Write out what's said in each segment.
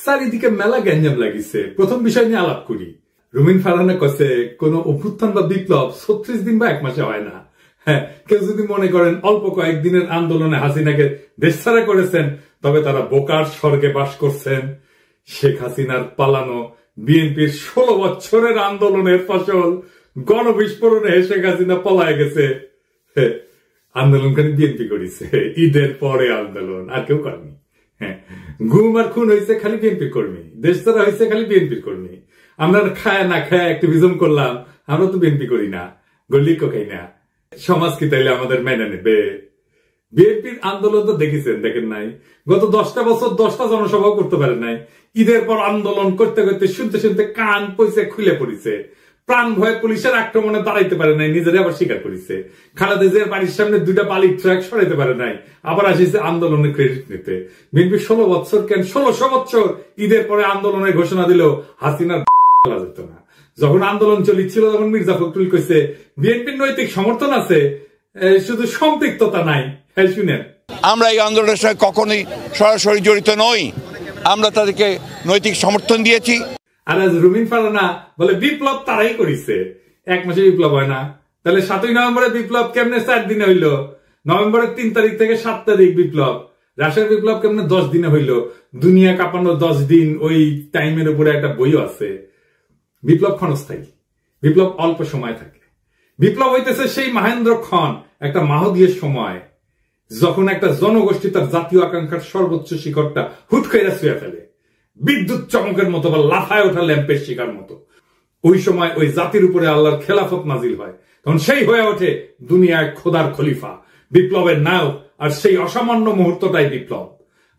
চারিদিকে মেলা গ্যাঞ্জাম লাগিছে। প্রথম বিষয় নিয়ে আলাপ করি। রুমিন ফারহানা কছে কোন অভ্যুত্থান বা বিপ্লব 36 দিন বা 1 মাসে হয় না। হ্যাঁ, কেউ যদি মনে করেন অল্প কয়েকদিনের আন্দোলনে হাসিনাকে দেশছাড়া করেছেন, তবে তারা বোকার স্বর্গে বাস করছেন। শেখ হাসিনার পালানো বিএনপির 16 বছরের আন্দোলনের ফসল গণবিস্ফোরণে শেখ হাসিনা পলায় গেছে। আন্দোলনকারী বিএনপি করেছে, ঈদের পরে আন্দোলন, আর কেউ করেনি। হ্যাঁ, গুম আর খুন হয়েছে খালি বিএনপির কর্মী, দেশ ছাড়া হয়েছে খালি বিএনপির কর্মী। আমরা খায় না খায় অ্যাক্টিভিজম করলাম, আমরা তো বিএনপি করি না, গল্লিকও খাই না। সমাজ কি তাইলে আমাদের মেনে নেবে? বিএনপির আন্দোলন তো দেখেছেন, দেখেন নাই? গত 10টা বছর 10টা জনসভাও করতে পারে নাই। ঈদের পর আন্দোলন করতে করতে শুনতে শুনতে কান পয়সা খুলে পড়েছে। প্রাণ ভয়ে পুলিশের আক্রমণে দাঁড়াইতে পারে নাই, নিজেরা আবার স্বীকার করেছে। খালেদা জিয়ার বাড়ির সামনে 2টা বালির ট্রাক সরাইতে পারে নাই, আবার আসিছে আন্দোলনের ক্রেডিট নিতে। বিএনপি 16 বছর কেন 1600 বছর ঈদের পরে আন্দোলনের ঘোষণা দিল, হাসিনার ফেলা যেত না। যখন আন্দোলন চলছিল তখন মির্জা ফখরুল কইছে বিএনপির নৈতিক সমর্থন আছে, শুধু সম্পৃক্ততা নাই। হ্যাঁ, শুনেন, আমরা এই আন্দোলনের সঙ্গে কখনোই সরাসরি জড়িত নই, আমরা তাদেরকে নৈতিক সমর্থন দিয়েছি। আর আজ রুমিন ফারহানা বলে বিপ্লব তারাই করেছে, 1 মাসে বিপ্লব হয় না। তাহলে 7ই নভেম্বরে বিপ্লব কেমনে 4 দিনে হইল? নভেম্বরের 3 তারিখ থেকে 7 তারিখ বিপ্লব। রাশিয়ার বিপ্লব কেমনে 10 দিনে হইল? দুনিয়া কাঁপানো 10 দিন, ওই টাইমের উপরে একটা বইও আছে। বিপ্লব ক্ষণস্থায়ী, বিপ্লব অল্প সময় থাকে। বিপ্লব হইতেছে সেই মহেন্দ্রক্ষণ, একটা মাহদীয় সময়, যখন একটা জনগোষ্ঠী তার জাতীয় আকাঙ্ক্ষার সর্বোচ্চ শিখরটা হুট করে ছুঁয়ে ফেলে, বিদ্যুৎ চমকের মতো বা লাফায় ওঠা ল্যাম্পের শিকার মতো। ওই সময় ওই জাতির উপরে আল্লাহর খেলাফত নাজিল হয়, তখন সেই হয়ে ওঠে দুনিয়ায় খোদার খলিফা, বিপ্লবের নায়ক। আর সেই অসামান্য মুহূর্তটাই বিপ্লব।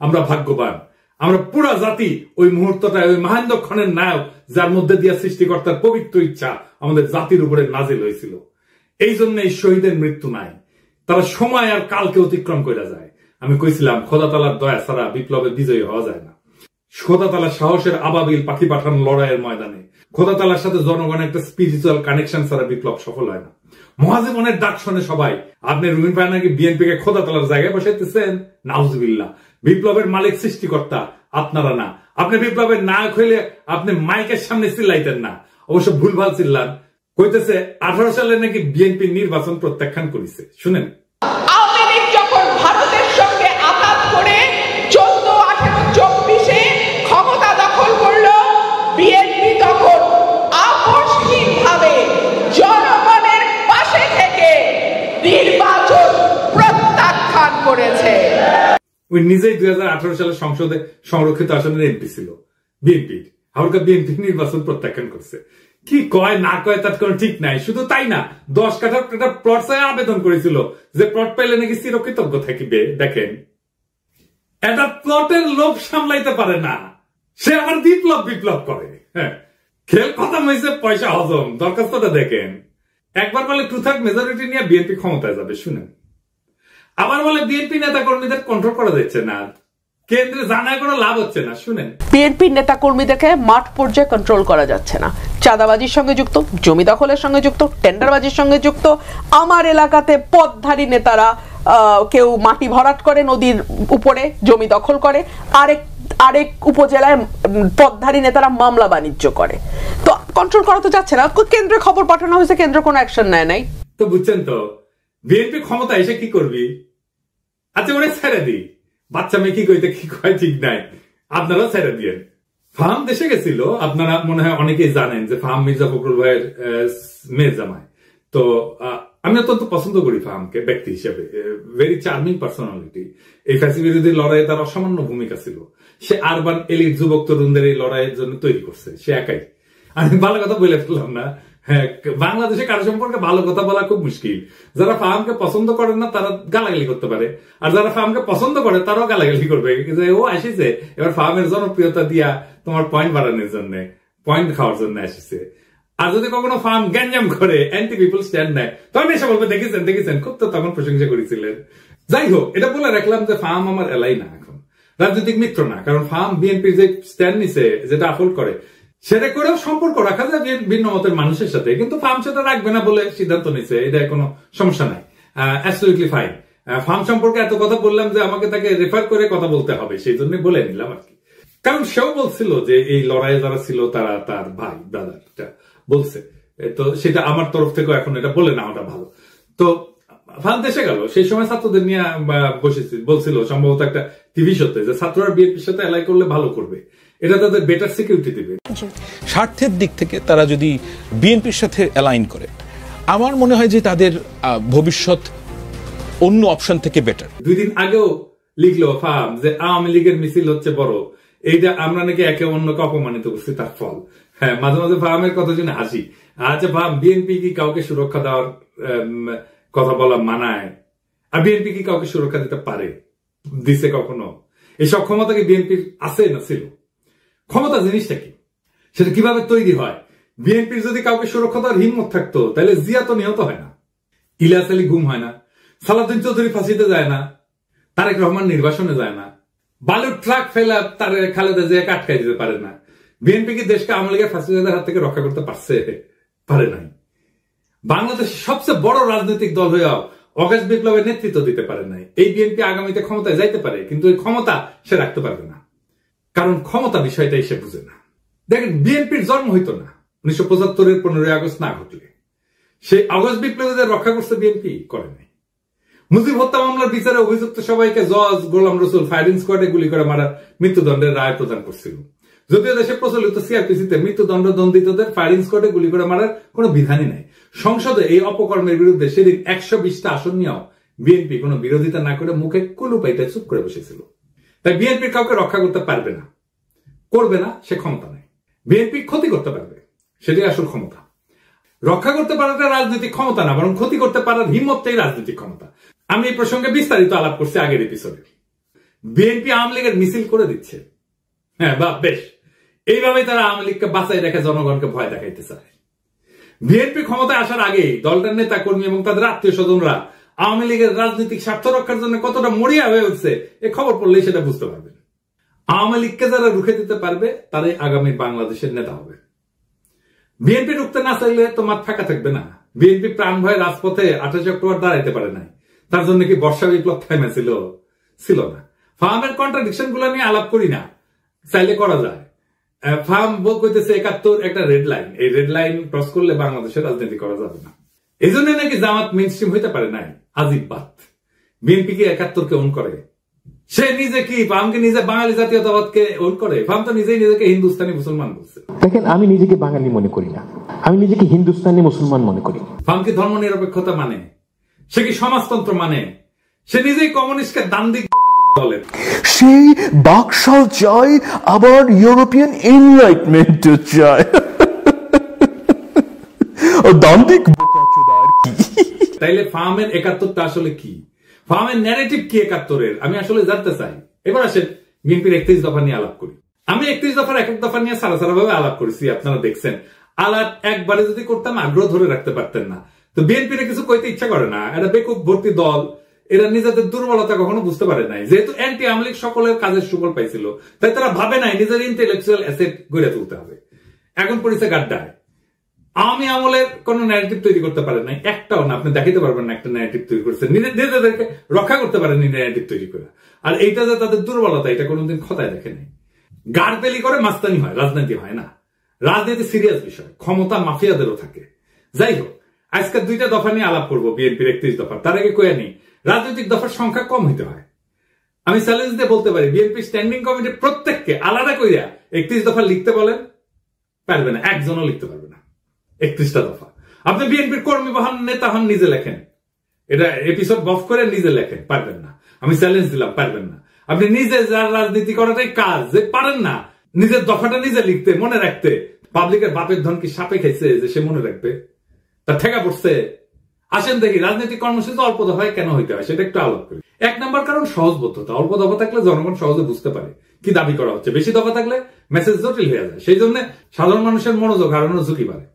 আমরা ভাগ্যবান, আমরা পুরা জাতি ওই মুহূর্তটায়, ওই মহেন্দ্রক্ষণের নায়ক, যার মধ্যে দিয়ে সৃষ্টিকর্তার পবিত্র ইচ্ছা আমাদের জাতির উপরে নাজিল হয়েছিল। এই জন্য এই শহীদের মৃত্যু নাই, তারা সময় আর কালকে অতিক্রম করে যায়। আমি কইছিলাম খোদা তাআলার দয়া ছাড়া বিপ্লবে বিজয়ী হওয়া যায় না। খোদা তাআলার সাহসের আবাবিল পাখি পাঠানো লড়াইয়ের ময়দানে খোদা তাআলার সাথে জনগণের একটা স্পিরিচুয়াল কানেকশন ছাড়া বিপ্লব সফল হয় না। মহাজীবনের ডাক শুনে সবাই, আপনি রুমিন ফারহানাকে বিএনপি কে খোদা তাআলার জায়গায় বসাইতেছেন? নাউজুবিল্লাহ। বিপ্লবের মালিক সৃষ্টিকর্তা, আপনারা না। আপনি বিপ্লবের নায়ক হইলে আপনি মাইকের সামনে চিল্লাইতেন না, অবশ্য ভুলভাল চিল্লান। কইতেছে 18 সালে নাকি বিএনপি নির্বাচন প্রত্যাখ্যান করেছে। শুনেন, আওয়ামী লীগ যখন ভারতের সঙ্গে আঘাত করে 14, 18, 24-এ ক্ষমতা দখল করলো, বিএনপি তখন আকস্মিকভাবে জনগণের পাশে থেকে নির্বাচন প্রত্যাখ্যান করেছে। ওই নিজেই 2018 সালে সংসদে সংরক্ষিত আসনের এমপি ছিল বিএনপির, আবার বিএনপি নির্বাচন প্রত্যাখ্যান করছে। কি কয় না কয় তার কোনো ঠিক নাই। শুধু তাই না, 10 কাঠার একটা প্লট চাই আবেদন করেছিল, যে প্লট পাইলে নাকি চিরকৃতজ্ঞ থাকিবে। দেখেন, এটা প্লটের লোভ সামলাইতে পারে না, সে আবার বিপ্লব করে। হ্যাঁ, খেল খতম হয়েছে, পয়সা হজম। দরখাস্তটা দেখেন, একবার বলে 2/3 মেজরিটি নিয়ে বিএনপি ক্ষমতায় যাবে। শুনেন, আবার বলে বিএনপি নেতা কর্মীদের কন্ট্রোল করা যাচ্ছে না, কেন্দ্রে জানায় কোনো লাভ হচ্ছে না। শুনেন, বিএনপির নেতা কর্মীদেরকে মাঠ পর্যায়ে কন্ট্রোল করা যাচ্ছে না, চাঁদাবাজির সঙ্গে যুক্ত, জমি দখলের সঙ্গে যুক্ত, টেন্ডারবাজির সঙ্গে যুক্ত। আমার এলাকাতে পথধারী নেতারা কেউ মাটি ভরাট করে নদীর উপরে, জমি দখল করে, আরেক উপজেলায় পথধারী নেতারা মামলা বাণিজ্য করে। তো কন্ট্রোল করা তো যাচ্ছে না। কেন্দ্রে খবর পাঠানো হয়েছে, কেন্দ্র কোনো অ্যাকশন নেয় নাই। তো বুঝছেন তো, বিএনপি ক্ষমতা এসে কি করবি? আচ্ছা, ওরা ছেড়ে দিই, বাচ্চা মেয়ে কি কইতে কি কয় ঠিক নাই, আপনারাও ছেড়ে দিয়েন। ফাহাম দেশে গেছিল, আপনারা মনে হয় অনেকেই জানেন যে ফাহাম মির্জা ফখরুল ভাইয়ের মেয়ে জামাই। তো আমি অত্যন্ত পছন্দ করি ফাহামকে ব্যক্তি হিসেবে, ভেরি চার্মিং পার্সোনালিটি। এই ফ্যাসি বিরোধী লড়াইয়ে তার অসামান্য ভূমিকা ছিল। সে আরবান এলিট যুবক তরুণদের এই লড়াইয়ের জন্য তৈরি করছে, সে একাই। আমি ভালো কথা বলে ফেললাম না। হ্যাঁ, বাংলাদেশে কারো সম্পর্কে ভালো কথা বলা খুব মুশকিল। যারা ফাহামকে পছন্দ করেন না তারা গালাগালি করতে পারে, আর যারা ফাহামকে পছন্দ করে তারাও গালাগালি করবে যে ও আসিছে এবার ফাহামের জনপ্রিয়তা দিয়া তোমার পয়েন্ট বাড়ানোর জন্য, পয়েন্ট খাওয়ার জন্য আসিছে। আর যদি কখনো ফাহাম গ্যাঞ্জাম করে, অ্যান্টি পিপল স্ট্যান্ড নেয়, তখন এসে বলবে দেখেছেন, খুব তো তখন প্রশংসা করেছিলেন। যাই হোক, এটা বলে রাখলাম যে ফাহাম আমার এলাই না, এখন রাজনৈতিক মিত্র না। কারণ ফাহাম বিএনপির যে স্ট্যান্ড নিছে, যেটা আপহোল্ড করে, সেটা করেও সম্পর্ক রাখা যায় ভিন্ন মতের মানুষের সাথে, কিন্তু ফার্ম সেটা রাখবে না বলে সিদ্ধান্ত নিছে, এটা কোনো সমস্যা নাই, অ্যাবসলিউটলি ফাইন। ফার্ম সম্পর্কে এত কথা বললাম যে আমাকে তাকে রেফার করে কথা বলতে হবে, সেই জন্য বলে নিলাম আর কি। কারণ সেও বলছিল যে এই লড়াইয়ে যারা ছিল তারা তার ভাই ব্রাদারটা বলছে, তো সেটা আমার তরফ থেকেও এখন এটা বলে না ওটা ভালো। তো ফান দেশে গেল, সেই সময় ছাত্রদের নিয়ে বলছিল সম্ভবত একটা টিভি শোতে যে ছাত্ররা বিএনপির সাথে এলাই করলে ভালো করবে, এটা তাদের বেটার সিকিউরিটি দেবে। স্বার্থের দিক থেকে তারা যদি বিএনপির সাথে অ্যালাইন করে, আমার মনে হয় যে তাদের ভবিষ্যৎ অন্য অপশন থেকে বেটার। 2 দিন আগেও লিখলো ফার্ম যে আওয়ামী লীগের মিছিল হচ্ছে বড়, এইটা আমরা নাকি একে অন্যকে অপমানিত করছি তার ফল। হ্যাঁ, মাঝে মাঝে ফার্মের কথা শুনে হাসি। আচ্ছা ফার্ম, বিএনপি কি কাউকে সুরক্ষা দেওয়ার কথা বলা মানায়? আর বিএনপি কি কাউকে সুরক্ষা দিতে পারে? দিছে কখনো? এইসব ক্ষমতা কি বিএনপির আছে না ছিল? ক্ষমতা জিনিসটা কি, সেটা কিভাবে তৈরি হয়? বিএনপির যদি কাউকে সুরক্ষা দেওয়ার হিম্মত থাকতো তাহলে জিয়া তো নিহত হয় না, ইলিয়াস আলী গুম হয় না, সালাউদ্দিন চৌধুরী ফাঁসিতে যায় না, তারেক রহমান নির্বাসনে যায় না, বালুর ট্রাক ফেলা তার খালেদা জিয়াকে আটকাই দিতে পারে না। বিএনপি কি দেশকে আওয়ামী লীগের ফাঁসিদের হাত থেকে রক্ষা করতে পারছে? পারে নাই। বাংলাদেশের সবচেয়ে বড় রাজনৈতিক দল হয়েও অগাস্ট বিপ্লবের নেতৃত্ব দিতে পারে নাই। এই বিএনপি আগামীতে ক্ষমতায় যাইতে পারে, কিন্তু এই ক্ষমতা সে রাখতে পারবে না, কারণ ক্ষমতা বিষয়টাই সে বুঝে না। দেখেন, বিএনপির জন্ম হইতো না 1975-এর 15ই আগস্ট না ঘটলে। সেই আগস্ট বিপ্লবীদের রক্ষা করছে বিএনপি? করে নাই। মুজিব হত্যা মামলার বিচারে অভিযুক্ত সবাইকে জজ গোলাম রসুল ফায়ারিং স্কোয়াডে গুলি করে মারার মৃত্যুদণ্ডের রায় প্রদান করছিল। যদিও দেশে প্রচলিত সিআরপিসিতে মৃত্যুদণ্ড দণ্ডিতদের ফায়ারিং স্কোয়াডে গুলি করে মারার কোনো বিধানই নাই। সংসদে এই অপকর্মের বিরুদ্ধে সেদিন 120টা আসন নিয়েও বিএনপি কোনো বিরোধিতা না করে মুখে কুলু পাইতে চুপ করে বসেছিল। তাই বিএনপি কাউকে রক্ষা করতে পারবে না, করবে না, সে ক্ষমতা নেই। বিএনপি ক্ষতি করতে পারবে, সেটাই আসল ক্ষমতা। রক্ষা করতে পারাটা রাজনৈতিক ক্ষমতা না, বরং ক্ষতি করতে পারার হিম্মতটাই রাজনৈতিক ক্ষমতা। আমি এই প্রসঙ্গে বিস্তারিত আলাপ করছি আগের এপিসোডে। বিএনপি আওয়ামী লীগের মিছিল করে দিচ্ছে, হ্যাঁ বা বেশ, এইভাবে তারা আওয়ামী লীগকে বাঁচাই রেখে জনগণকে ভয় দেখাইতে চায়। বিএনপি ক্ষমতায় আসার আগেই দলটার নেতা কর্মী এবং তাদের আত্মীয় স্বজনরা আওয়ামী লীগের রাজনৈতিক স্বার্থ রক্ষার জন্য কতটা মরিয়া হয়ে উঠছে, এ খবর পড়লেই সেটা বুঝতে পারবেন। আওয়ামী লীগকে যারা রুখে দিতে পারবে তারাই আগামী বাংলাদেশের নেতা হবে। বিএনপি রুখতে না চাইলে তো মাঠ ফাঁকা থাকবে না। বিএনপি প্রাণ ভয়ে রাজপথে 28 অক্টোবর দাঁড়াইতে পারে নাই, তার জন্য কি বর্ষা বিপ্লব থামেছিল? ছিল না। ফার্মের কন্ট্রাডিকশন গুলো নিয়ে আলাপ করি না, চাইলে করা যায়। ফার্ম কইতেছে 71 একটা রেড লাইন, এই রেড লাইন ক্রস করলে বাংলাদেশের রাজনীতি করা যাবে না। এই জন্য নাকি জামাত মেইনস্ট্রিম হইতে পারে নাই। আজিব বাত। বিএনপি কি 71-কে ওন করে? সে নিজে কি ফার্মকে নিজে বাঙালি জাতীয়তাবাদকে ওন করে? ফার্ম তো নিজেই নিজেকে হিন্দুস্তানি মুসলমান বলছে। দেখেন, আমি নিজেকে বাঙালি মনে করি না, আমি নিজেকে হিন্দুস্তানি মুসলমান মনে করি। ফার্ম কি ধর্ম নিরপেক্ষতা মানে? সে কি সমাজতন্ত্র মানে? সে নিজেই কমিউনিস্টকে দান্দিক বলে। সেই বাকশাল চায়, আবার ইউরোপিয়ান এনলাইটমেন্ট চায়। দান্দিক বোকাচোদা আর কি। তাইলে ফার্মের 71টা আসলে কি? ফার্মের ন্যারেটিভ কি 71-এর? আমি আসলে জানতে চাই। এবার আসেন বিএনপির 31 দফা নিয়ে আলাপ করি। আমি 31 দফার এক এক দফা নিয়ে সারা সারা ভাবে আলাপ করেছি, আপনারা দেখছেন। আলাপ একবারে যদি করতাম আগ্রহ ধরে রাখতে পারতেন না। তো বিএনপির কিছু কইতে ইচ্ছা করে না, এটা বেকুব ভর্তি দল, এরা নিজেদের দুর্বলতা কখনো বুঝতে পারে নাই। যেহেতু অ্যান্টি আওয়ামী লীগ সকলের কাজের সুফল পাইছিল, তাই তারা ভাবে নাই নিজের ইন্টেলেকচুয়াল অ্যাসেট গড়ে তুলতে হবে। এখন পরিচয় গাড্ডায় আওয়ামী আমলের কোন ন্যারেটিভ তৈরি করতে পারেন নাই, একটাও না। আপনি দেখাতে পারবেন না একটা ন্যারেটিভ তৈরি করছে, নিজেদেরকে রক্ষা করতে পারেননি ন্যারেটিভ তৈরি করে। আর এইটা যে তাদের দুর্বলতা, এটা কোনোদিন খতায় দেখে নাই। গাড়বেলি করে মাস্তানি হয়, রাজনীতি হয় না। রাজনীতি সিরিয়াস বিষয়, ক্ষমতা মাফিয়াদেরও থাকে। যাই হোক, আজকে 2টা দফা নিয়ে আলাপ করবো বিএনপির 31 দফা। তার আগে কয়ে নি, রাজনৈতিক দফার সংখ্যা কম হইতে হয়। আমি চ্যালেঞ্জ দিয়ে বলতে পারি, বিএনপি স্ট্যান্ডিং কমিটির প্রত্যেককে আলাদা কইরা 31 দফা লিখতে বলেন, পারবে না, একজনও লিখতে পারবে না 31টা দফা। আপনি বিএনপির কর্মী হন, নেতা হন, নিজে লেখেন, এটা এপিসোড বফ করে নিজে লেখেন, পারবেন না। আমি চ্যালেঞ্জ দিলাম, পারবেন না। আপনি নিজে যার রাজনীতি করাটাই কাজ, যে পারেন না নিজের দফাটা নিজে লিখতে, মনে রাখতে। পাবলিকের বাপের ধন কি সাপে খাইছে যে সে মনে রাখবে? তার ঠেকা পড়ছে। আসেন দেখি রাজনৈতিক কর্মসূচি অল্প দফায় কেন হইতে হয়, সেটা একটু আলাপ করি। 1 নম্বর কারণ সহজবোধ্যতা। অল্প দফা থাকলে জনগণ সহজে বুঝতে পারে কি দাবি করা হচ্ছে। বেশি দফা থাকলে মেসেজ জটিল হয়ে যায়, সেই জন্য সাধারণ মানুষের মনোযোগ হারানোর ঝুঁকি বাড়ে।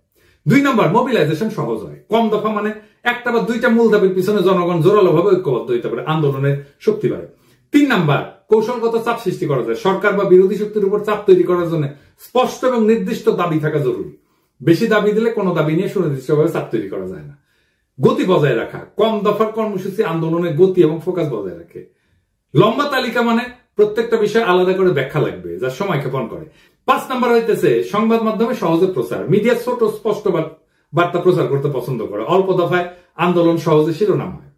2 নম্বর, মোবিলাইজেশন সহজ হয়। কম দফা মানে একটা বা 2টা মূল দাবির পিছনে জনগণ জোরালো ভাবে ঐক্যবদ্ধ হইতে পারে, আন্দোলনের শক্তি বাড়ে। 3 নম্বর, কৌশলগত চাপ সৃষ্টি করা যায়। সরকার বা বিরোধী শক্তির উপর চাপ তৈরি করার জন্য স্পষ্ট এবং নির্দিষ্ট দাবি থাকা জরুরি। বেশি দাবি দিলে কোনো দাবি নিয়ে সুনির্দিষ্টভাবে চাপ তৈরি করা যায় না। গতি বজায় রাখা। কম দফার কর্মসূচি আন্দোলনের গতি এবং ফোকাস বজায় রাখে। লম্বা তালিকা মানে প্রত্যেকটা বিষয় আলাদা করে ব্যাখ্যা লাগবে, যা সময় ক্ষেপণ করে। 5 নাম্বার হইতেছে সংবাদ মাধ্যমে সহজে প্রচার। মিডিয়া ছোট স্পষ্ট বার্তা প্রচার করতে পছন্দ করে, অল্প দফায় আন্দোলন সহজে শিরোনাম হয়।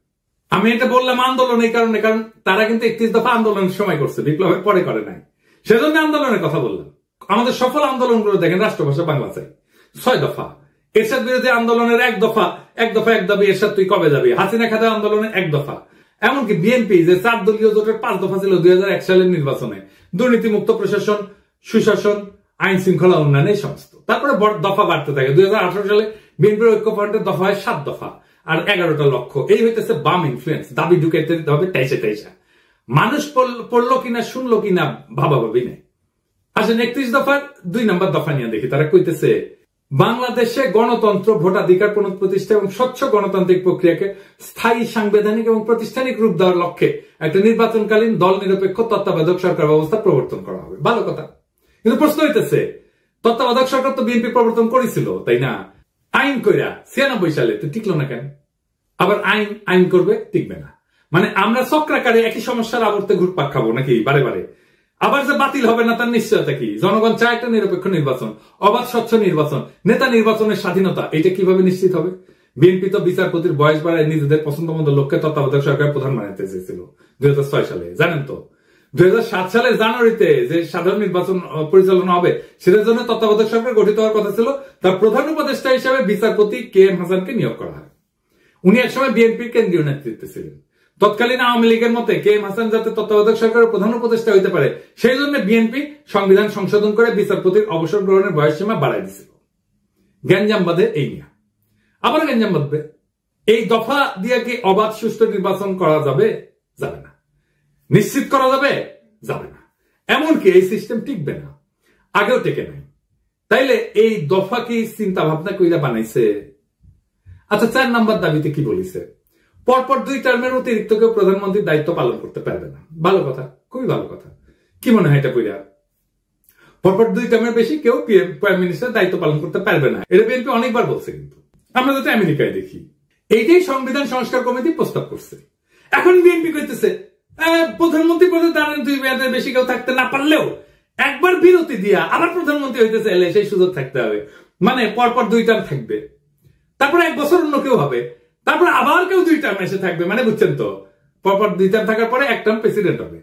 আমি এটা বললাম আন্দোলন এই কারণে, কারণ তারা কিন্তু 31 দফা আন্দোলনের সময় করছে, বিপ্লবের পরে করে নাই, সেজন্য আন্দোলনের কথা বললাম। আমাদের সফল আন্দোলনগুলো দেখেন, রাষ্ট্রভাষা বাংলা চাই, 6 দফা। এরশাদ বিরোধী আন্দোলনের 1 দফা, 1 দফা 1 দাবি, এরশাদ তুই কবে যাবি। হাসিনা খাদা আন্দোলনের 1 দফা। এমনকি বিএনপি যে 4 দলীয় জোটের 5 দফা ছিল 2001 সালের নির্বাচনে, দুর্নীতিমুক্ত প্রশাসন, সুশাসন, আইন শৃঙ্খলা উন্নয়ন, এই সমস্ত। তারপরে দফা বাড়তে থাকে। 2018 সালে বিএনপির ঐক্যফ্রন্টের দফা হয় 7 দফা আর 11টা লক্ষ্য। এই হইতেছে বাম ইনফ্লুয়েন্স, দাবি ঢুকাইতে দিতে হবে টাইসা। মানুষ পড়লো কিনা শুনলো কিনা ভাবাভাবি নেই। আসেন 31 দফার 2 নম্বর দফা নিয়ে দেখি। তারা কইতেছে বাংলাদেশে গণতন্ত্র, ভোটাধিকার পুনঃপ্রতিষ্ঠা এবং স্বচ্ছ গণতান্ত্রিক প্রক্রিয়াকে স্থায়ী, সাংবিধানিক এবং প্রাতিষ্ঠানিক রূপ দেওয়ার লক্ষ্যে একটা নির্বাচনকালীন দল নিরপেক্ষ তত্ত্বাবধায়ক সরকার ব্যবস্থা প্রবর্তন করা হবে। ভালো কথা, কিন্তু প্রশ্ন হইতেছে তত্ত্বাবধায়ক সরকার তো বিএনপি প্রবর্তন করেছিল, তাই না? আইন কইরা 96 সালে তো টিকলো না কেন? আবার আইন করবে, টিকবে না। মানে আমরা চক্রাকারে একই সমস্যার আবর্তে ঘুরপাক খাবো নাকি বারে বারে? আবার যে বাতিল হবে না তার নিশ্চয়তা কি? জনগণ চায় একটা নিরপেক্ষ নির্বাচন, অবাধ স্বচ্ছ নির্বাচন, নেতা নির্বাচনের স্বাধীনতা। এটা কিভাবে নিশ্চিত হবে? বিএনপি তো বিচারপতির বয়স বাড়ায় নিজেদের পছন্দ মতো লোককে তত্ত্বাবধায়ক সরকার প্রধান বানাতে চেয়েছিল 2006 সালে, জানেন তো? 2007 সালের জানুয়ারিতে যে সাধারণ নির্বাচন পরিচালনা হবে সেটার জন্য তত্ত্বাবধায়ক সরকার গঠিত হওয়ার কথা ছিল। তার প্রধান উপদেষ্টা হিসেবে বিচারপতি KM হাসানকে নিয়োগ করা হয়। উনি একসময় বিএনপির কেন্দ্রীয় নেতৃত্বে ছিলেন। তৎকালীন আওয়ামী লীগের মতে KM হাসান যাতে তত্ত্বাবধায়ক সরকারের প্রধান উপদেষ্টা হইতে পারে সেই জন্য বিএনপি সংবিধান সংশোধন করে বিচারপতির অবসর গ্রহণের বয়সসীমা বাড়াই দিছিল। গ্যাঞ্জাম বাঁধে এই নিয়ে, আবার গ্যাঞ্জাম বাঁধবে। এই দফা দিয়ে কি অবাধ সুষ্ঠু নির্বাচন করা যাবে? যাবে না। নিশ্চিত করা যাবে? যাবে না। এমনকি এই সিস্টেম টিকবে না, আগেও টেকে নাই। তাইলে এই দফা কি চিন্তা ভাবনা কইরা বানাইছে? আচ্ছা, 4 নম্বর দাবিতে কি বলিছে? পরপর 2 টার্মের অতিরিক্ত কেউ প্রধানমন্ত্রীর দায়িত্ব পালন করতে পারবে না। ভালো কথা, খুবই ভালো কথা। কি মনে হয় এটা কইরা? পরপর 2 টার্মের বেশি কেউ প্রাইম মিনিস্টার দায়িত্ব পালন করতে পারবে না। এটা বিএনপি অনেকবার বলছে, কিন্তু আমরা যাতে আমেরিকায় দেখি এইটাই সংবিধান সংস্কার কমিটি প্রস্তাব করছে। এখন বিএনপি কইতেছে প্রধানমন্ত্রী পদে দাঁড়ান 2 মেয়াদের বেশি কেউ থাকতে না পারলেও একবার বিরতি দিয়া আবার প্রধানমন্ত্রী হইতে চাইলে সেই সুযোগ থাকতে হবে। মানে পরপর 2 টার্ম থাকবে, তারপরে 1 বছর অন্য কেউ হবে, তারপরে আবার কেউ 2 টার্ম এসে থাকবে। মানে বুঝছেন তো, পরপর 2 টার্ম থাকার পরে 1 টার্ম প্রেসিডেন্ট হবে,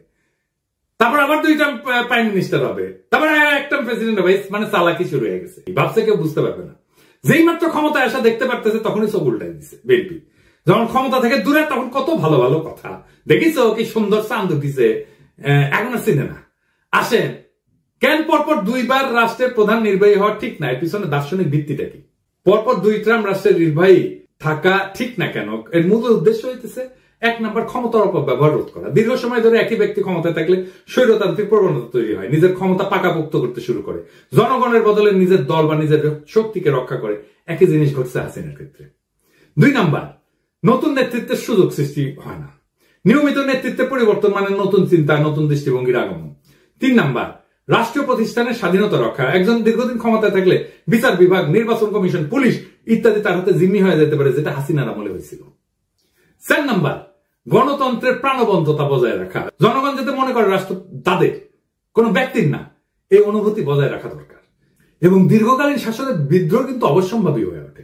তারপর আবার 2 টার্ম প্রাইম মিনিস্টার হবে, তারপরে 1 টার্ম প্রেসিডেন্ট হবে। মানে চালাকি শুরু হয়ে গেছে, ভাবছে কেউ বুঝতে পারবে না। যেই মাত্র ক্ষমতায় আসা দেখতে পারতেছে তখনই চোখ উল্টাই দিচ্ছে বিএনপি। যখন ক্ষমতা থেকে দূরে তখন কত ভালো ভালো কথা দেখিস, কি সুন্দর চাঁদ দিছে, এখন আর চিনে না। আসেন, কেন পরপর 2 বার রাষ্ট্রের প্রধান নির্বাহী হওয়া ঠিক না? এর পিছনে দার্শনিক ভিত্তিটা কি? পরপর 2 টার্ম রাষ্ট্রের নির্বাহী থাকা ঠিক না কেন? এর মূল উদ্দেশ্য হইতেছে 1 নম্বর ক্ষমতার অপব্যবহার রোধ করা। দীর্ঘ সময় ধরে একই ব্যক্তি ক্ষমতায় থাকলে স্বৈরতান্ত্রিক প্রবণতা তৈরি হয়, নিজের ক্ষমতা পাকাপোক্ত করতে শুরু করে, জনগণের বদলে নিজের দল বা নিজের শক্তিকে রক্ষা করে। একই জিনিস ঘটছে হাসিনার ক্ষেত্রে। 2 নাম্বার, নতুন নেতৃত্বের সুযোগ সৃষ্টি হয় না। নিয়মিত নেতৃত্বে পরিবর্তন মানে নতুন চিন্তা, নতুন দৃষ্টিভঙ্গির আগমন। 3 নাম্বার, রাষ্ট্রীয় প্রতিষ্ঠানের স্বাধীনতা রক্ষা। একজন দীর্ঘদিন ক্ষমতায় থাকলে বিচার বিভাগ, নির্বাচন কমিশন, পুলিশ ইত্যাদি তার হাতে জিম্মি হয়ে যেতে পারে, যেটা হাসিনার আমলে হয়েছিল। 4 নাম্বার, গণতন্ত্রের প্রাণবন্ততা বজায় রাখা। জনগণ যাতে মনে করে রাষ্ট্র তাদের, কোন ব্যক্তির না, এই অনুভূতি বজায় রাখা দরকার। এবং দীর্ঘকালীন শাসনের বিদ্রোহ কিন্তু অবশ্যম্ভাবী হয়ে ওঠে,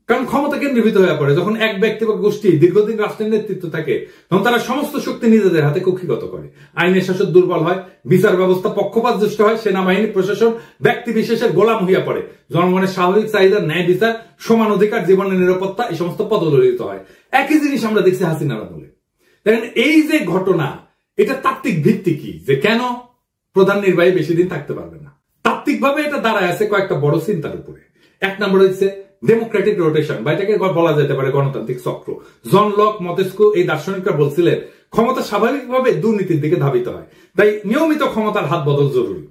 কারণ ক্ষমতা কেন্দ্রীভূত হয়ে পড়ে। যখন এক ব্যক্তি বা গোষ্ঠী দীর্ঘদিন রাষ্ট্রের নেতৃত্ব থাকে তখন তারা সমস্ত শক্তি নিজেদের হাতে কক্ষিগত করে। আইনের শাসন দুর্বল হয়, বিচার ব্যবস্থা পক্ষপাতদুষ্ট হয়, সেনাবাহিনী প্রশাসন ব্যক্তি বিশেষের গোলাম হইয়া পড়ে, জনগণের স্বাভাবিক চাহিদা, ন্যায় বিচার, সমান অধিকার, জীবনের নিরাপত্তা এই সমস্ত পদদলিত হয়। একই জিনিস আমরা দেখছি হাসিনার আমলে। দেখেন, এই যে ঘটনা, এটা তাত্ত্বিক ভিত্তি কি যে কেন প্রধান নির্বাহী বেশি দিন থাকতে পারবে না? তাত্ত্বিকভাবে এটা দাঁড়ায় আছে কয়েকটা বড় চিন্তার উপরে। 1 নম্বর হচ্ছে ডেমোক্রেটিক রোটেশন, বা এটাকে বলা যেতে পারে গণতান্ত্রিক চক্র। জন লক, মন্তেস্কু এই দার্শনিকরা বলছিলেন ক্ষমতা স্বাভাবিকভাবে দুর্নীতির দিকে ধাবিত হয়, তাই নিয়মিত ক্ষমতার হাত বদল জরুরি।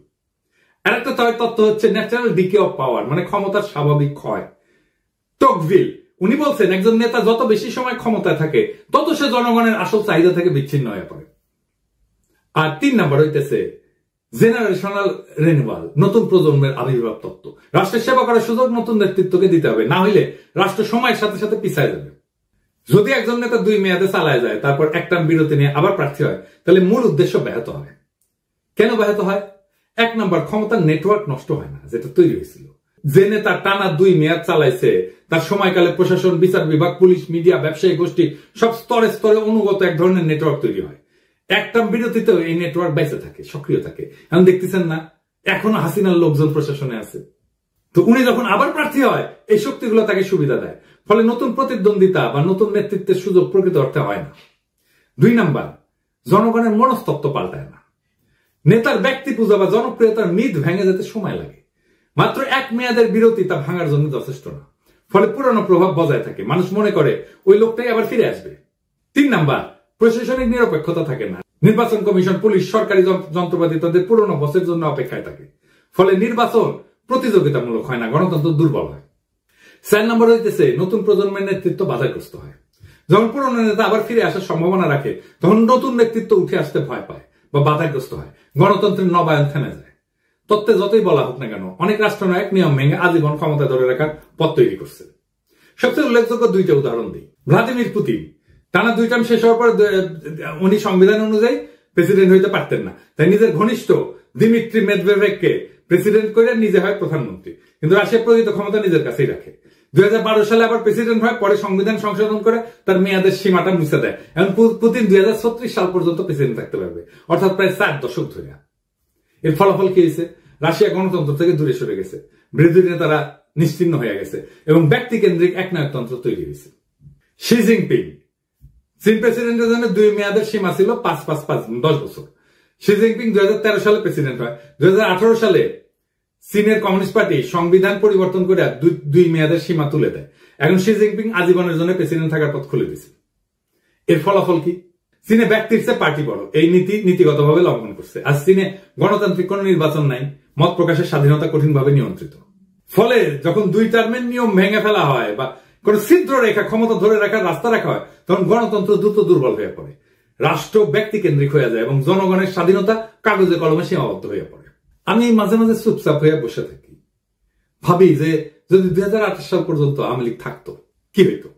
আরেকটা তত্ত্ব হচ্ছে ন্যাচারাল ডিকে অফ পাওয়ার, মানে ক্ষমতার স্বাভাবিক ক্ষয়। টকভিল উনি বলছেন একজন নেতা যত বেশি সময় ক্ষমতায় থাকে তত সে জনগণের আসল চাহিদা থেকে বিচ্ছিন্ন হয়ে পড়ে। আর 3 নম্বর হইতেছে জেনারেশনাল রিনিউয়াল, নতুন প্রজন্মের আবির্ভাব তত্ত্ব। রাষ্ট্রের সেবা করার সুযোগ নতুন নেতৃত্বকে দিতে হবে, না হইলে রাষ্ট্র সময়ের সাথে সাথে পিছায় যাবে। যদি একজন নেতা 2 মেয়াদে চালায় যায়, তারপর 1 টার্ম বিরতি নিয়ে আবার প্রার্থী হয়, তাহলে মূল উদ্দেশ্য ব্যাহত হয়। কেন ব্যাহত হয়? 1 নম্বর, ক্ষমতার নেটওয়ার্ক নষ্ট হয় না, যেটা তৈরি হয়েছিল। যে নেতা টানা 2 মেয়াদ চালাইছে, তার সময়কালে প্রশাসন, বিচার বিভাগ, পুলিশ, মিডিয়া, ব্যবসায়ী গোষ্ঠী সব স্তরে স্তরে অনুগত এক ধরনের নেটওয়ার্ক তৈরি হয়। একটা বিরতিতেও এই নেটওয়ার্ক বেঁচে থাকে, সক্রিয় থাকে। এখন দেখতেছেন না, এখনো হাসিনার লোকজন প্রশাসনে আছে। তো উনি যখন আবার প্রার্থী হয়, এই শক্তিগুলো তাকে সুবিধা দেয়, ফলে নতুন প্রতিদ্বন্দ্বিতা বা নতুন নেতৃত্বের সুযোগ প্রকৃত অর্থে হয় না। 2 নম্বর, জনগণের মনস্তত্ত্ব পাল্টায় না। নেতার ব্যক্তি পূজা বা জনপ্রিয়তার মিথ ভেঙে যেতে সময় লাগে। মাত্র 1 মেয়াদের বিরতি তা ভাঙার জন্য যথেষ্ট না, ফলে পুরনো প্রভাব বজায় থাকে। মানুষ মনে করে ওই লোকটাই আবার ফিরে আসবে। 3 নম্বর, প্রশাসনিক নিরপেক্ষতা থাকে না। নির্বাচন কমিশন, পুলিশ, সরকারি যন্ত্রপাতি তাদের পুরনো বসের জন্য অপেক্ষায় থাকে, ফলে নির্বাচন প্রতিযোগিতামূলক হয় না, গণতন্ত্র দুর্বল হয়। 4 নম্বর হইতেছে, নতুন প্রজন্মের নেতৃত্ব বাধাগ্রস্ত হয়। যখন পুরনো নেতা আবার ফিরে আসার সম্ভাবনা রাখে, তখন নতুন নেতৃত্ব উঠে আসতে ভয় পায় বা বাধাগ্রস্ত হয়। গণতন্ত্রের নবায়ন থেমে যায়। তত্ত্বে যতই বলা হোক না কেন, অনেক রাষ্ট্রনায়ক নিয়ম ভেঙে আজীবন ক্ষমতা ধরে রাখার পথ তৈরি করছে। সবচেয়ে উল্লেখযোগ্য 2টা উদাহরণ দিই। ভ্লাদিমির পুতিন টানা 2 টার্ম শেষ হওয়ার পর উনি সংবিধান অনুযায়ী প্রেসিডেন্ট হইতে পারতেন না, তাই নিজের ঘনিষ্ঠ দিমিত্রি মেদভেদেভকে প্রেসিডেন্ট করে নিজে হয় প্রধানমন্ত্রী, কিন্তু রাশিয়া প্রকৃত ক্ষমতা নিজের কাছেই রাখে। 2012 সালে আবার প্রেসিডেন্ট হয়, পরে সংবিধান সংশোধন করে তার মেয়াদের সীমাটা মুছে দেয়। এখন পুতিন 2036 সাল পর্যন্ত প্রেসিডেন্ট থাকতে পারবে, অর্থাৎ প্রায় 4 দশক ধরে। এর ফলাফল কি হয়েছে? রাশিয়া গণতন্ত্র থেকে দূরে সরে গেছে, বিরোধী নেতারা নিশ্চিহ্ন হয়ে গেছে এবং ব্যক্তিকেন্দ্রিক একনায়কতন্ত্র তৈরি হয়েছে। শি জিনপিং, চীন প্রেসিডেন্টের জন্য 2 মেয়াদের সীমা ছিল 5-5-5 10 বছর। শি জিনপিং 2013 সালে প্রেসিডেন্ট হয়। 2018 সালে চীনের কমিউনিস্ট পার্টি সংবিধান পরিবর্তন করে 2 মেয়াদের সীমা তুলে দেয়। এখন শি জিনপিং আজীবনের জন্য প্রেসিডেন্ট থাকার পথ খুলে দিয়েছে। এর ফলাফল কি? চীনে ব্যক্তির চেয়ে পার্টি বড়, এই নীতিগতভাবে লঙ্ঘন করছে। আর চীনে গণতান্ত্রিক কোন নির্বাচন নাই, মত প্রকাশের স্বাধীনতা কঠিনভাবে নিয়ন্ত্রিত। ফলে যখন 2 টার্মের নিয়ম ভেঙে ফেলা হয় বা কোন ছিদ্র রেখা, ক্ষমতা ধরে রাখার রাস্তা রাখা হয়, তখন গণতন্ত্র দ্রুত দুর্বল হয়ে পড়ে, রাষ্ট্র ব্যক্তি কেন্দ্রিক হয়ে যায় এবং জনগণের স্বাধীনতা কাগজে কলমে সীমাবদ্ধ হয়ে পড়ে। আমি মাঝে মাঝে চুপচাপ হয়ে বসে থাকি, ভাবি যে যদি 2028 সাল পর্যন্ত আওয়ামী লীগ থাকতো কি হইতো?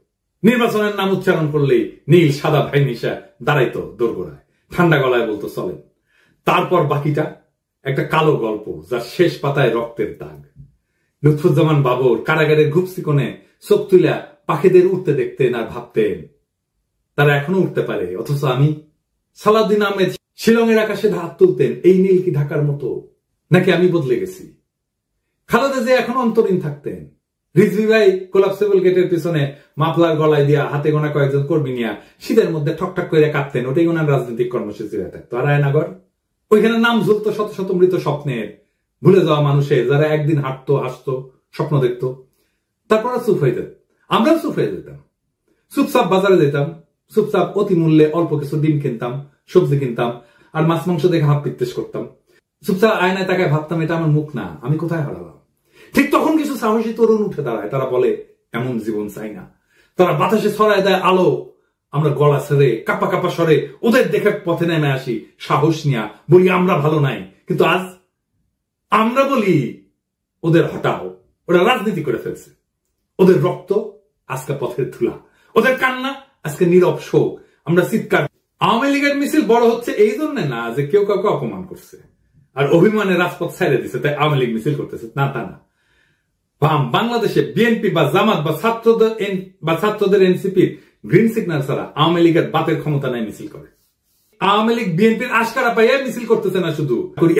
নির্বাচনের নাম উচ্চারণ করলেই নীল সাদা ভাই নিশা দাঁড়াইতো দোরগোড়ায়, ঠান্ডা গলায় বলতো চলেন। তারপর বাকিটা একটা কালো গল্প, যার শেষ পাতায় রক্তের দাগ। লুৎফুজ্জামান বাবর কারাগারের ঘুপসি কোণে চোখ তুলা পাখিদের উঠতে দেখতেন আর ভাবতেন তারা এখনো উঠতে পারে, অথচ আমি। সালাউদ্দিন আহমেদ শিলংয়ের আকাশে হাত তুলতেন, এই নীল কি ঢাকার মতো, নাকি আমি বদলে গেছি? খালেদা জিয়া এখন অন্তরীণ থাকতেন। রিজভী ভাই কোলাপসেবল গেটের পিছনে মাফলার গলায় দিয়া হাতে গোনা কয়েকজন কর্মী নিয়ে শীতের মধ্যে ঠকঠক করে কাঁপতেন, ওটাই ওনার রাজনৈতিক কর্মসূচি হয়ে থাকতো। আর রায়নগর, ওইখানে নাম ঝুলতো শত শত মৃত স্বপ্নের, ভুলে যাওয়া মানুষের, যারা একদিন হাঁটতো, হাসতো, স্বপ্ন দেখতো, তারপর চুপ হয়ে যেত। আমরাও চুপ হয়ে যেতাম, চুপচাপ বাজারে যেতাম, চুপচাপ অতি মূল্যে অল্প কিছু ডিম কিনতাম, সবজি কিনতাম, আর মাছ মাংস দেখে হাত পিত্তেশ করতাম। চুপচাপ আয়নায় তাকায় ভাবতাম, এটা আমার মুখ না, আমি কোথায় হারালাম? ঠিক তখন কিছু সাহসী তরুণ উঠে দাঁড়ায়, তারা বলে এমন জীবন চাই না। তারা বাতাসে ছড়ায় দেয় আলো, আমরা গলা ছেড়ে কাপা কাপা স্বরে ওদের দেখে পথে নেমে আসি, সাহস নিয়া বলি আমরা ভালো নাই। কিন্তু আজ আমরা বলি ওদের হটাও, ওরা রাজনীতি করে ফেলছে, ওদের রক্ত আজকে পথের ধুলা, ওদের কান্না আজকে নীরব শোক। আমরা চিৎকার। আওয়ামী লীগের মিছিল বড় হচ্ছে এই জন্য না যে কেউ কাউকে অপমান করছে আর অভিমানে রাজপথ ছেড়ে দিছে তাই আওয়ামী লীগ মিছিল করতেছে, না তা না। বাংলাদেশে বিএনপি বা জামাত বা ছাত্রদের এনসিপি গ্রিন সিগন্যাল ছাড়া আওয়ামী লীগের বাতের ক্ষমতা নাই মিছিল করে। আওয়ামী লীগ বিএনপির আশকারা পাইয়া মিছিল করতেছে না, শুধু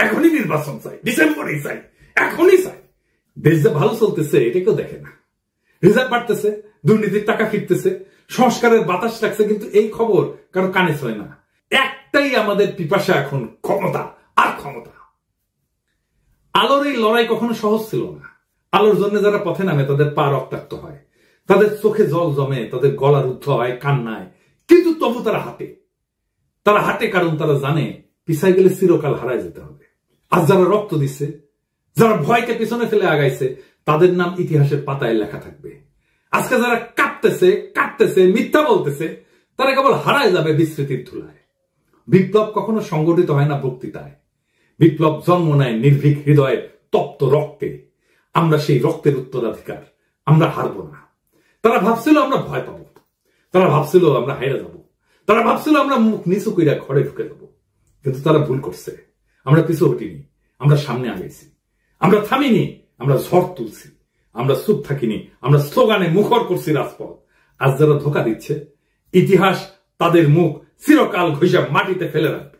এখনই নির্বাচন চাই, ডিসেম্বরেই চাই, এখনই চাই। দেশ যে ভালো চলতেছে এটা কেউ দেখে না। রিজার্ভ বাড়তেছে, দুর্নীতির টাকা ফিরতেছে, সংস্কারের বাতাস লাগছে, কিন্তু এই খবর কারো কানে ছয় না। একটাই আমাদের পিপাসা এখন, ক্ষমতা আর ক্ষমতা। আলোর এই লড়াই কখনো সহজ ছিল না। আলোর জন্য যারা পথে নামে তাদের পা রক্তাক্ত হয়, তাদের চোখে জল জমে, তাদের গলা রুদ্ধ হয় কান্নায়, কিন্তু তবু তারা হাঁটে কারণ তারা জানে পিছায় গেলে চিরকাল হারায় যেতে হবে। আজ যারা রক্ত দিচ্ছে, যারা ভয়কে পিছনে ফেলে আগাইছে, তাদের নাম ইতিহাসের পাতায় লেখা থাকবে। আজকে যারা কাঁদতেছে, মিথ্যা বলতেছে, তারা কেবল হারায় যাবে বিস্মৃতির ধুলায়। বিপ্লব কখনো সংগঠিত হয় না বক্তৃতায়, বিপ্লব জন্ম নেয় নির্ভীক হৃদয়ে, তপ্ত রক্তে। আমরা সেই রক্তের উত্তরাধিকার, আমরা হারবো না। তারা ভাবছিল আমরা ভয় পাবো, তারা ভাবছিল আমরা হাইরা যাব, তারা ভাবছিল আমরা মুখ নিচু কইরা ঘরে ঢুকে যাবো, কিন্তু তারা ভুল করছে। আমরা পিছু হটিনি, আমরা সামনে আগাইছি, আমরা থামিনি, আমরা ঝড় তুলছি, আমরা চুপ থাকিনি, আমরা স্লোগানে মুখর করছি রাজপথ। আজ যারা ধোকা দিচ্ছে, ইতিহাস তাদের মুখ চিরকাল ঘষে মাটিতে ফেলে রাখবে।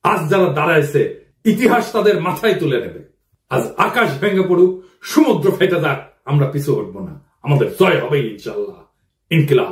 আজ যারা দাঁড়াইছে, ইতিহাস তাদের মাথায় তুলে নেবে। আজ আকাশ ভেঙে পড়ুক, সমুদ্র ফেটে যাক, আমরা পিছু হটবো না। আমাদের জয় হবে ইনশাআল্লাহ। ইনকিলাব।